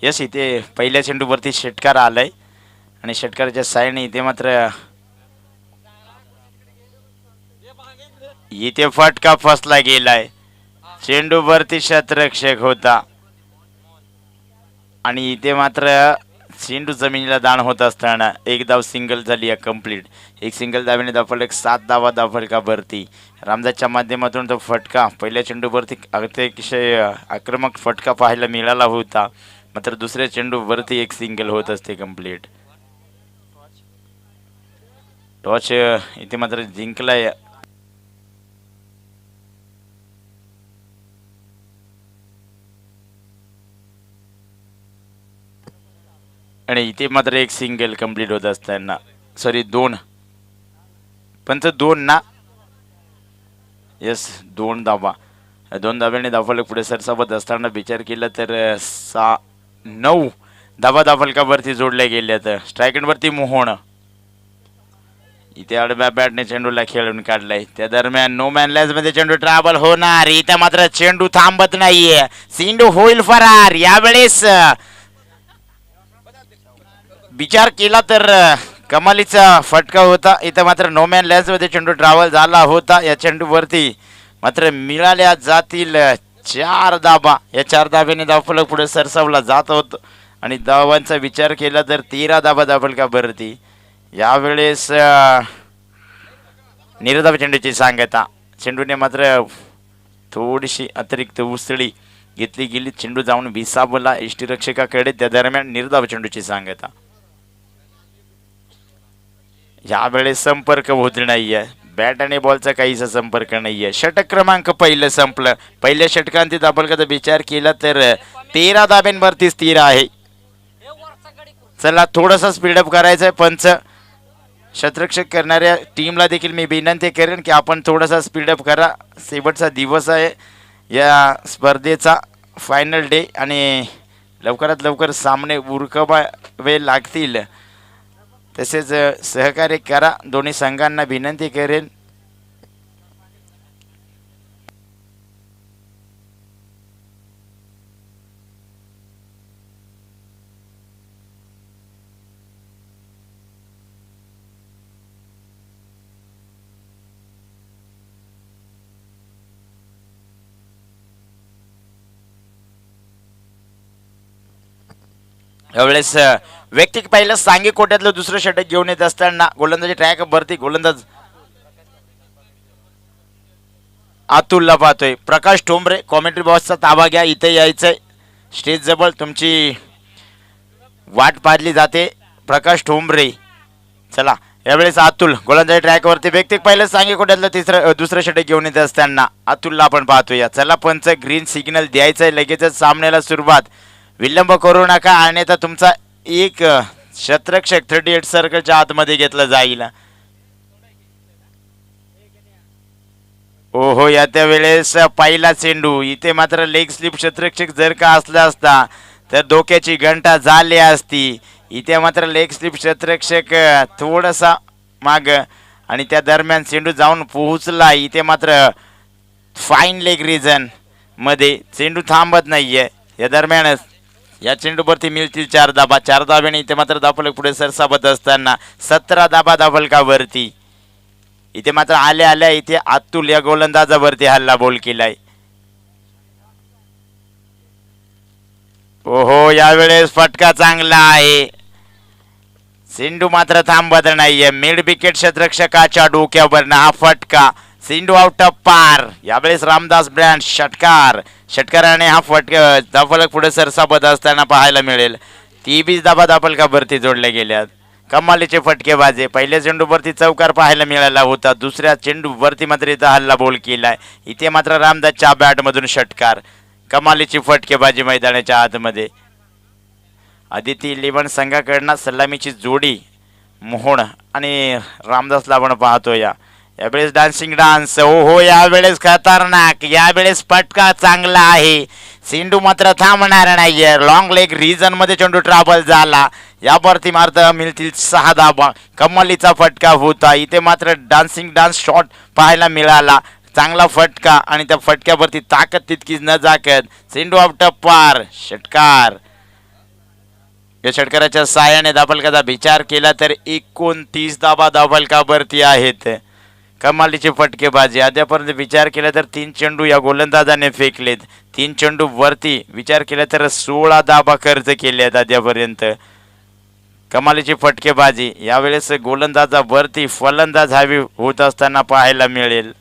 Yes, इथे पहिल्या चेंडूवरती षटकार आलाय आणि षटकाराच्या सायने इथे मात्र इथे फटका फसला गेलाय. चेंडूवरती शतरक्षक होता आणि इथे मात्र चेंडू जमिनीला दान होत असताना एक धाव सिंगल झाली आहे कंप्लीट. एक सिंगल धावेने धावफलक 7 धावा धावफलकावरती. रामदासच्या माध्यमातून तो फटका पहिल्या चेंडूवरती अतिशय आक्रमक फटका पाहायला मिळाला होता, मात्र दुसऱ्या चेंडूवरती एक सिंगल होत असते कंप्लीट. टॉस इथे मात्र जिंकलाय आणि इथे मात्र एक सिंगल कंप्लीट होत असताना सॉरी 2 पंच 2 ना. यस, 2 धावा. 2 धाव्याने धावफलक पुढे सरसावत असताना विचार केला तर 9 धावा धावफलकावरती जोडल्या गेल्यात. स्ट्रायकवरती मोहन इथे आडव्या बॅटने चेंडूला खेळून काढलाय. त्या दरम्यान नो मॅन लँड मध्ये चेंडू ट्रॅव्हल होणार. इथे मात्र चेंडू थांबत नाहीये. चेंडू होईल फरार. यावेळेस विचार केला तर कमालीचा फटका होता. इथं मात्र नो मॅन लँड मध्ये चेंडू ट्रॅव्हल झाला होता. या चेंडूवरती मात्र मिळाल्या जातील 4 धाबा. या 4 धाब्याने धावफलक पुढे सरसावला जात होत आणि धावांचा विचार केला तर 13 धाबा धावफलकावरती. यावेळेस निर्धाव चेंडूची सांगता. चेंडूने मात्र थोडीशी अतिरिक्त उसळी घेतली गेली. चेंडू जाऊन विसावला यष्टीरक्षकाकडे. त्या दरम्यान निर्धाव चेंडूची सांगता. यावेळेस संपर्क होत नाहीये. बॅट आणि बॉलचा काहीसा संपर्क नाहीये. षटक क्रमांक पहिलं संपलं. पहिल्या षटकांती धावफलकाचा विचार केला तर 13 धाब्यांवरती स्थिर आहे. चला थोडासा स्पीडअप करायचं आहे. पंच शतरक्षक करणाऱ्या टीमला देखील मी विनंती करेन की आपण थोडासा स्पीडअप करा. शेवटचा दिवस आहे या स्पर्धेचा, फायनल डे, आणि लवकरात लवकर सामने उरकवावे लागतील. तसेच सहकार्य करा. दोन्ही संघांना विनंती करेन. यावेळेस व्यक्तिक पहिलं सांगी कोट्यातलं दुसरं षटक घेऊन येत असताना गोलंदाजी ट्रॅक वरती गोलंदाज अतुलला पाहतोय. प्रकाश ठोंबरे कॉमेंट्री बॉक्सचा ताबा घ्या. इथे यायचंय स्टेज जवळ, तुमची वाट पाहिली जाते. प्रकाश ठोंबरे. चला यावेळेस अतुल गोलंदाजी ट्रॅकवरती व्यक्तिक पहिलं सांगी कोट्यातलं दुसरं षटक घेऊन येत असताना अतुलला आपण पाहतोय. चला पंच ग्रीन सिग्नल द्यायचंय. लगेचच सामन्याला सुरुवात. विलंब करू नका अन्यथा तुमचा एक शतरक्षक 38 सर्कलच्या आतमध्ये घेतला जाईल. ओहो, या त्या वेळेस पहिला चेंडू. इथे मात्र लेग स्लिप शतरक्षक जर का असला असता तर डोक्याची घंटा झाली असती. इथे मात्र लेग स्लिप शतरक्षक थोडासा माग आणि त्या दरम्यान चेंडू जाऊन पोहोचला. इथे मात्र फाईन लेग रिजन मध्ये चेंडू थांबत नाहीये. या दरम्यान या चेंडूवरती मिळतील 4 धाबा. 4 धाब्याने इथे मात्र धावफलक पुढे सरसावत असताना 17 धाबा धावफलकावरती. इथे मात्र आल्या आल्या इथे अतुल या गोलंदाजावरती हल्ला बोल केलाय. ओहो, यावेळेस फटका चांगला आहे. चेंडू मात्र थांबत नाहीये. मिड विकेट शतरक्षकाच्या डोक्यावरनं हा फटका. चेंडू आउट ऑफ पार. यावेळेस रामदास ब्रँड षटकाराने हा फटका धावफलक पुढे सरसावत असताना पाहायला मिळेल. 23 धाबा धावफलकावरती जोडल्या गेल्यात. कमालीचे फटकेबाजी. पहिल्या चेंडूवरती चौकार पाहायला मिळाला होता. दुसऱ्या चेंडूवरती मात्र इथं हल्ला बोल केलाय. इथे मात्र रामदासच्या बॅटमधून षटकार. कमालीची फटकेबाजी मैदानाच्या आतमध्ये. आदिती 11 संघाकडनं सलामीची जोडी मोहन आणि रामदासला आपण पाहतो. यावेळेस डान्सिंग डान्स. ओहो, यावेळेस खतरनाक. यावेळेस फटका चांगला आहे. चेंडू मात्र थांबणार नाहीये. लॉंग लेग रिजन मध्ये चेंडू ट्रॅव्हल झाला. यावरती मात्र मिळतील 6 धाबा. कमालीचा फटका होता. इथे मात्र डान्सिंग डान्स शॉट पाहायला मिळाला. चांगला फटका आणि त्या फटक्यावरती ताकद तितकीच न जाकत चेंडू आउट ऑफ पार. षटकार. या षटकाराच्या साहाय्याने धावफलकाचा विचार केला तर 29 धावा धावफलकावरती आहेत. कमालीची फटकेबाजी. आतापर्यंत विचार केला तर 3 चेंडू या गोलंदाजाने फेकलेत. 3 चेंडू वरती विचार केला तर 16 धावा खर्च केल्यात आतापर्यंत. कमालीची फटकेबाजी. यावेळेस गोलंदाजावरती फलंदाज हवी होत असताना पाहायला मिळेल.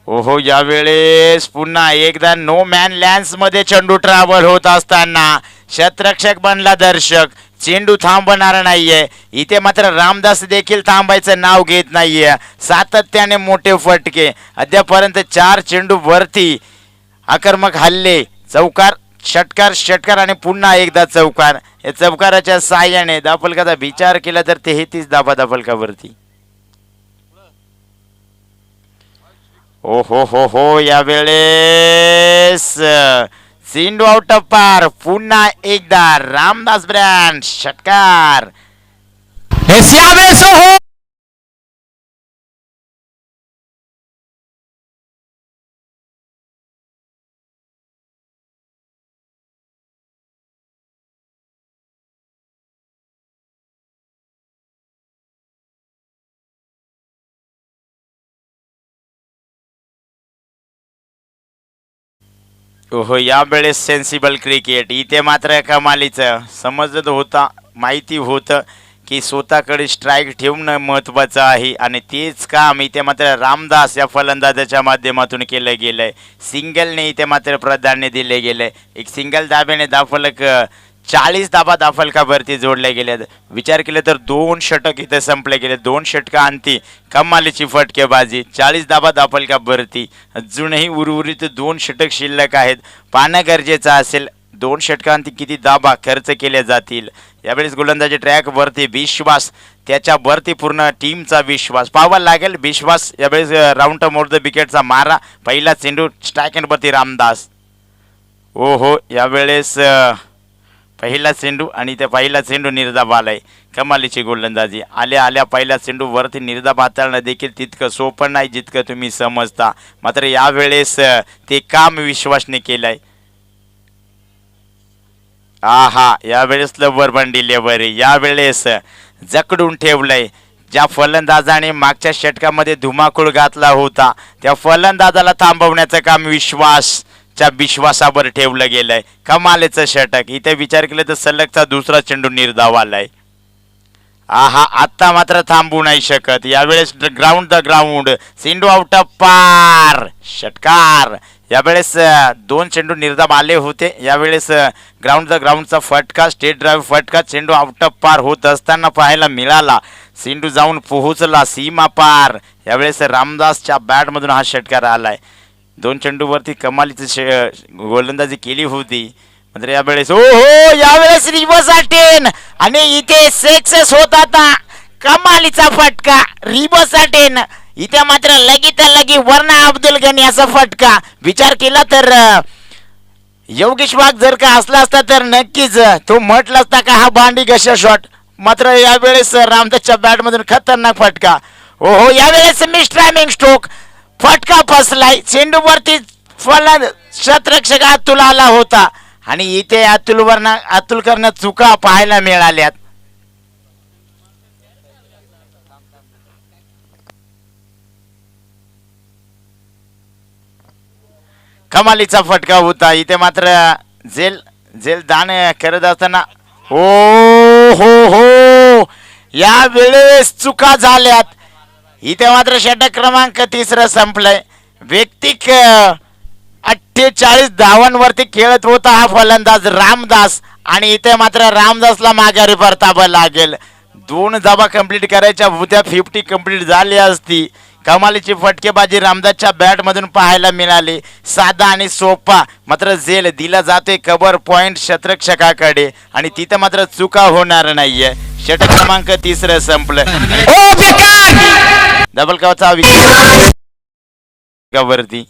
ओहो, यावेळेस पुन्हा एकदा नो मॅन लँड्स मध्ये चेंडू ट्रॅव्हल होत असताना शतरक्षक बनला दर्शक. चेंडू थांबणार नाहीये. इथे मात्र रामदास देखील थांबायचं नाव घेत नाहीये. सातत्याने मोठे फटके. अद्यापर्यंत 4 चेंडू वरती. आक्रमक हल्ले. चौकार, षटकार, षटकार आणि पुन्हा एकदा चौकार. या चौकाराच्या साहाय्याने धावफलकाचा विचार केला तर 33 धावा धावफलकावरती. ओ हो हो, यावेळेस चेंडू आउट ऑफ पार. पुन्हा एकदा रामदास ब्रँड. षटकार. यावेळेस हो. ओहो, यावेळेस सेन्सिबल क्रिकेट. इथे मात्र कमालीचं समजत होता, माहिती होतं की स्वतःकडे स्ट्राईक ठेवणं महत्त्वाचं आहे आणि तेच काम इथे मात्र रामदास या फलंदाजाच्या माध्यमातून केलं गेलंय. सिंगलने इथे मात्र प्राधान्य दिले गेलंय. एक सिंगल धाब्याने धावफलक 40 धाबा धावफलकावरती जोडले गेलेत. विचार केले तर 2 षटक इथे संपले गेले. 2 षटका अंती. कमालीची फटकेबाजी. 40 धाबा धावफलकावरती. अजूनही उर्वरित 2 षटक शिल्लक आहेत. पाहणं गरजेचं असेल 2 षटकांती किती धाबा खर्च केल्या जातील. यावेळेस गोलंदाजी ट्रॅकवरती विश्वास. त्याच्यावरती पूर्ण टीमचा विश्वास पाहावा लागेल. विश्वास यावेळेस राऊंड मोर द विकेटचा मारा. पहिला चेंडू स्ट्राईक एंडवरती रामदास. ओहो, यावेळेस पहिला चेंडू आणि त्या पहिला चेंडू निर्धाव आलाय. कमालीची गोलंदाजी. आल्या आल्या पहिला चेंडू वरती निर्धाव हाताळणं देखील तितकं सोपं नाही जितकं तुम्ही समजता. मात्र यावेळेस ते काम विश्वासने केलंय. आहा, यावेळेस लवर बंडिलेवर. यावेळेस जकडून ठेवलंय. ज्या फलंदाजाने मागच्या षटकामध्ये धुमाकूळ घातला होता त्या फलंदाजाला थांबवण्याचं काम विश्वासावर ठेवलं गेलंय. कमालीचं षटक. इथे विचार केला तर सलगचा दुसरा चेंडू निर्धाव आलाय. आहा, आता मात्र थांबू नाही शकत. यावेळेस ग्राउंड द ग्राउंड. चेंडू आउट ऑफ पार. षटकार. यावेळेस 2 चेंडू निर्धाव आले होते. यावेळेस ग्राउंड द ग्राउंडचा फटका, स्टेट ड्राईव्ह फटका चेंडू आउट ऑफ पार होत असताना पाहायला मिळाला. चेंडू जाऊन पोहोचला सीमा पार. यावेळेस रामदासच्या बॅटमधून हा षटकार आलाय. 2 चेंडूवरती कमालीची गोलंदाजी केली होती. मात्र यावेळेस यावेळेस रिवर्स अटेन आणि इथे सक्सेस होत आता. कमालीचा फटका. Reverse attain. इथे मात्र लगी वर्णा अब्दुल गनी असा फटका. विचार केला तर योगेश वाघ जर का असला असता तर नक्कीच तो म्हटला असता का हा भांडी घशा शॉट. मात्र यावेळेस रामदासच्या बॅटमधून खतरनाक फटका. ओहो, यावेळेस मिस टायमिंग स्ट्रोक. फटका फसलाय. चेंडूवरती शतरक्षक अतुल आला होता आणि इथे अतुल करणं चुका पाहायला मिळाल्यात. कमालीचा फटका होता. इथे मात्र जेल दान करत असताना हो या वेळेस चुका झाल्यात. इथे मात्र षटक क्रमांक 3 संपलंय. व्यक्तिक 48 धावांवरती खेळत होता हा फलंदाज रामदास आणि इथे मात्र रामदासला माघारी परतावं लागेल. 2 धावा कंप्लीट करायच्या होत्या. 50 कंप्लीट झाली असती. कमालीची फटकेबाजी रामदासच्या बॅटमधून पाहायला मिळाली. साधा आणि सोपा. मात्र झेल दिला जातोय कव्हर पॉइंट शतरक्षकाकडे आणि तिथं मात्र चुका होणार नाहीये. षटक क्रमांक 3 संपलं. डबल कवचा वरती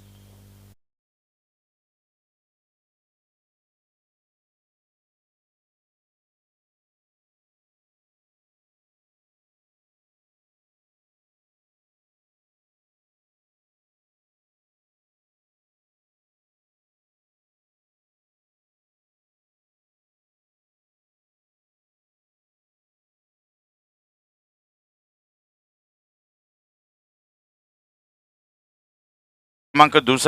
क्रमांक दुसरा